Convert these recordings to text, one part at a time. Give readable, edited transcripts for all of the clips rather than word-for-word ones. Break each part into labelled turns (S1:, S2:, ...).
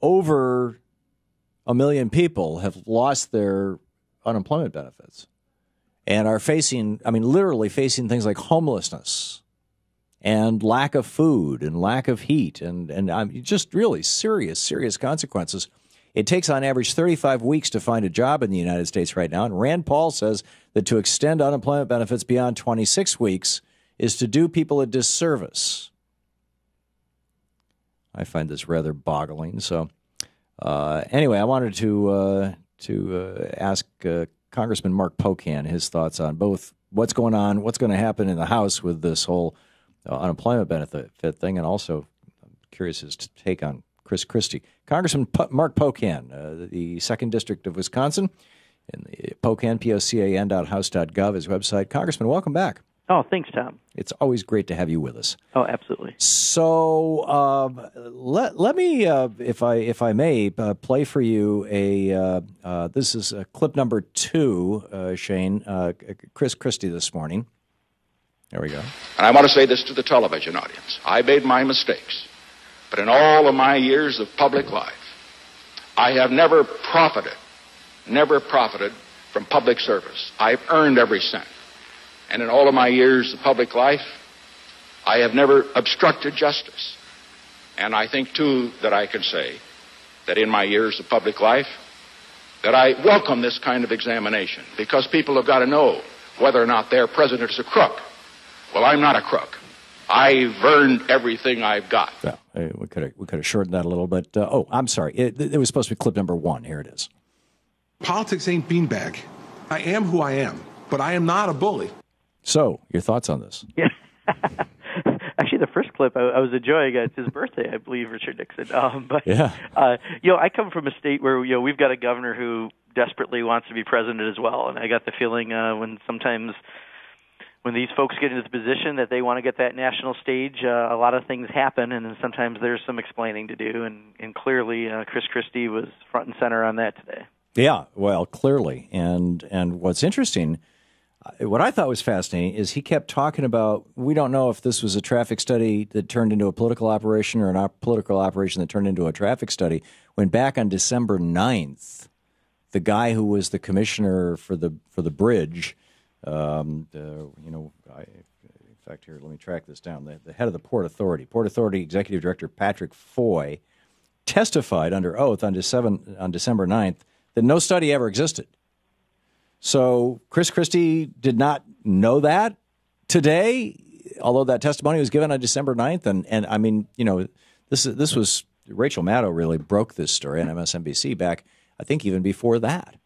S1: over 1 million people have lost their unemployment benefits and are facing, literally facing things like homelessness and lack of food and lack of heat and just really serious consequences. It takes on average 35 weeks to find a job in the United States right now. And Rand Paul says that to extend unemployment benefits beyond 26 weeks is to do people a disservice. I find this rather boggling. So anyway, I wanted to ask Congressman Mark Pocan his thoughts on both what's going on, what's going to happen in the House with this whole unemployment benefit thing, and also I'm curious his take on Christie. Congressman Mark Pocan, the 2nd District of Wisconsin, and the Pocan, POCAN.house.gov, his website. Congressman, welcome back.
S2: Oh, thanks, Tom.
S1: It's always great to have you with us.
S2: Oh, absolutely.
S1: So let me, if I may, play for you this is clip number 2, Shane, Christie this morning. There we go.
S3: And I want to say this to the television audience. I made my mistakes, but in all of my years of public life, I have never profited from public service. I've earned every cent. And in all of my years of public life, I have never obstructed justice. And I think, too, that I can say that in my years of public life, that I welcome this kind of examination, because people have got to know whether or not their president is a crook. Well, I'm not a crook. I've earned everything I've got.
S1: Yeah, we could have shortened that a little bit. I'm sorry. It was supposed to be clip number 1. Here it is.
S4: Politics ain't beanbag. I am who I am, but I am not a bully.
S1: So, your thoughts on this?
S2: Yeah. Actually, the first clip I was enjoying. It's his birthday, I believe, Richard Nixon. I come from a state where we've got a governor who desperately wants to be president as well, and I got the feeling when these folks get into the position that they want to get that national stage, a lot of things happen, and then sometimes there's some explaining to do, and clearly Chris Christie was front and center on that today.
S1: Yeah, well, clearly, and what's interesting, what I thought was fascinating is he kept talking about, we don't know if this was a traffic study that turned into a political operation or a political operation that turned into a traffic study, when back on December 9th, the guy who was the commissioner for the bridge, in fact, here, let me track this down. The head of the Port Authority Executive Director Patrick Foy, testified under oath on December 9th that no study ever existed. So Chris Christie did not know that today, although that testimony was given on December 9th. And I mean, this was Rachel Maddow really broke this story on MSNBC back, I think, even before that.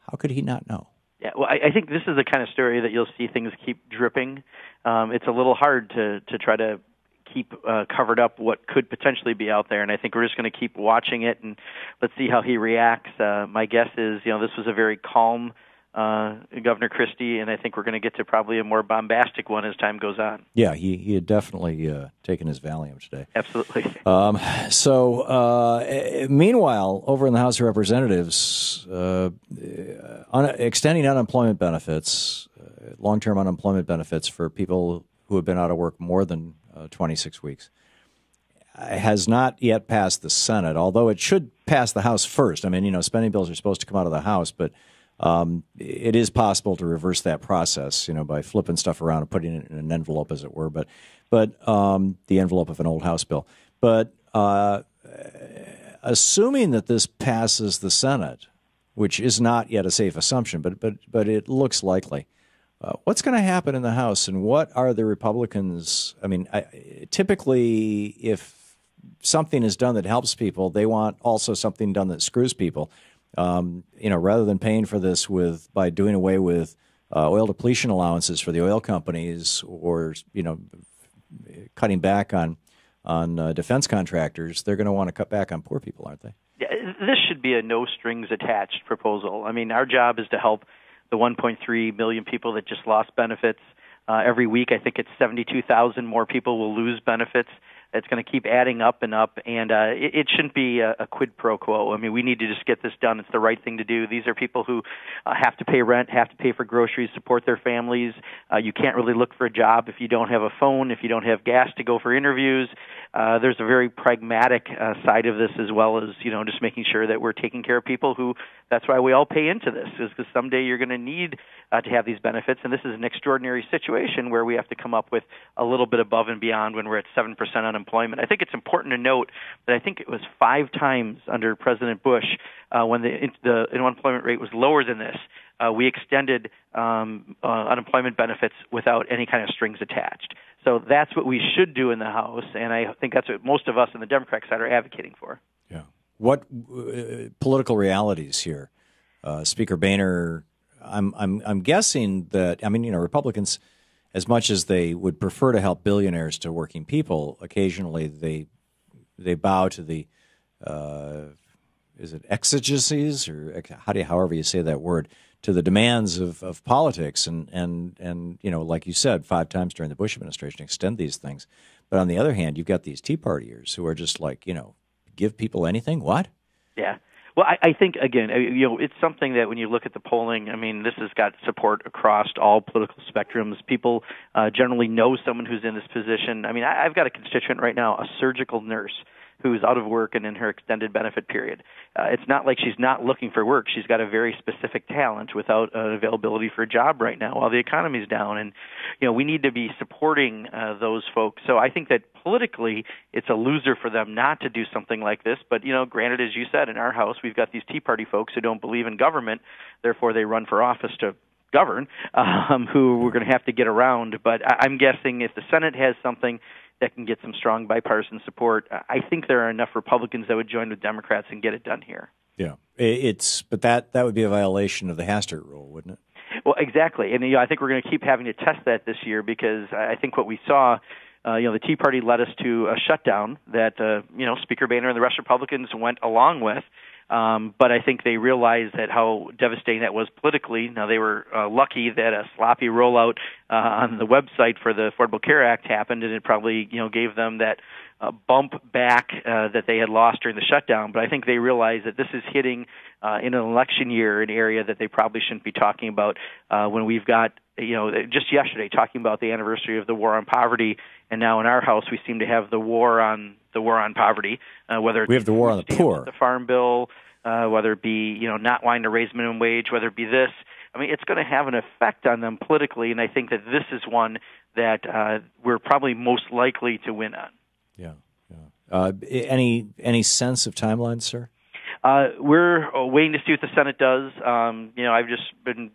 S1: How could he not know?
S2: Yeah, well, I think this is the kind of story that you'll see things keep dripping. It's a little hard to try to keep covered up what could potentially be out there, and I think we're just going to keep watching it, and let's see how he reacts. My guess is, this was a very calm Governor Christie, and I think we're going to get to probably a more bombastic one as time goes on. Yeah,
S1: he had definitely taken his Valium today.
S2: Absolutely.
S1: Meanwhile, over in the House of Representatives, extending unemployment benefits, long-term unemployment benefits for people who have been out of work more than 26 weeks, has not yet passed the Senate, although it should pass the House first. I mean, spending bills are supposed to come out of the House, but it is possible to reverse that process, by flipping stuff around and putting it in an envelope, as it were, but the envelope of an old House bill. But assuming that this passes the Senate, which is not yet a safe assumption, but it looks likely, what's going to happen in the House, and what are the Republicans? I mean, typically, if something is done that helps people, they want also something done that screws people. Rather than paying for this by doing away with oil depletion allowances for the oil companies, or cutting back on defense contractors, they're going to want to cut back on poor people, aren't they?
S2: Yeah, this should be a no strings attached proposal. I mean, our job is to help the 1.3 million people that just lost benefits. Every week, I think it's 72,000 more people will lose benefits. It's going to keep adding up and up, and it shouldn't be a quid pro quo. I mean, we need to just get this done. It's the right thing to do. These are people who have to pay rent, have to pay for groceries, support their families. You can't really look for a job if you don't have a phone, if you don't have gas to go for interviews. there's a very pragmatic side of this as well as, just making sure that we're taking care of people who, that's why we all pay into this, is because someday you're going to need to have these benefits. And this is an extraordinary situation where we have to come up with a little bit above and beyond when we're at 7% unemployment. I think it's important to note that I think it was 5 times under President Bush when the unemployment rate was lower than this. We extended unemployment benefits without any kind of strings attached. So that's what we should do in the House, and I think that's what most of us on the Democratic side are advocating for.
S1: Yeah. What political realities here, Speaker Boehner? I'm guessing that Republicans, as much as they would prefer to help billionaires to working people, occasionally they bow to the is it exigencies or however you say that word, to the demands of politics and like you said, 5 times during the Bush administration, extend these things. But on the other hand, you've got these Tea Partiers who are just like, give people anything. What?
S2: Yeah. Well, I think, again, it's something that when you look at the polling, this has got support across all political spectrums. People generally know someone who's in this position. I've got a constituent right now, a surgical nurse, who's out of work and in her extended benefit period. It's not like she's not looking for work. She's got a very specific talent without availability for a job right now while the economy's down. And, we need to be supporting those folks. So I think that politically it's a loser for them not to do something like this. But, granted, as you said, in our House, we've got these Tea Party folks who don't believe in government. Therefore, they run for office to govern, who we're going to have to get around. But I'm guessing if the Senate has something that can get some strong bipartisan support, I think there are enough Republicans that would join with Democrats and get it done here.
S1: Yeah, but that would be a violation of the Hastert rule, wouldn't it?
S2: Well, exactly, and I think we're going to keep having to test that this year because I think what we saw, the Tea Party led us to a shutdown that Speaker Boehner and the rest of Republicans went along with. But I think they realized that how devastating that was politically. Now, they were lucky that a sloppy rollout on the website for the Affordable Care Act happened, and it probably gave them that bump back that they had lost during the shutdown. But I think they realized that this is hitting in an election year, an area that they probably shouldn't be talking about when we've got, just yesterday talking about the anniversary of the war on poverty, and now in our House we seem to have the war on poverty. Whether
S1: we have the war on the poor,
S2: the Farm Bill, whether it be not wanting to raise minimum wage, whether it be this. It's going to have an effect on them politically, and I think that this is one that we're probably most likely to win on.
S1: Yeah. Any sense of timeline, sir?
S2: We're waiting to see what the Senate does. I've just been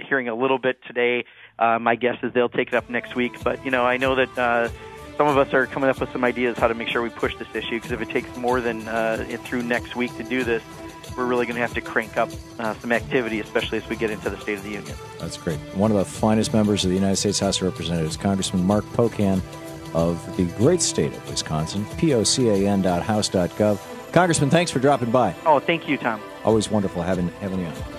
S2: hearing a little bit today. My guess is they'll take it up next week. But, I know that some of us are coming up with some ideas how to make sure we push this issue, because if it takes more than through next week to do this, we're really going to have to crank up some activity, especially as we get into the State of the Union. That's
S1: great. One of the finest members of the United States House of Representatives, Congressman Mark Pocan of the great state of Wisconsin, pocan.house.gov. Congressman, thanks for dropping by.
S2: Oh, thank you, Tom.
S1: Always wonderful having you on.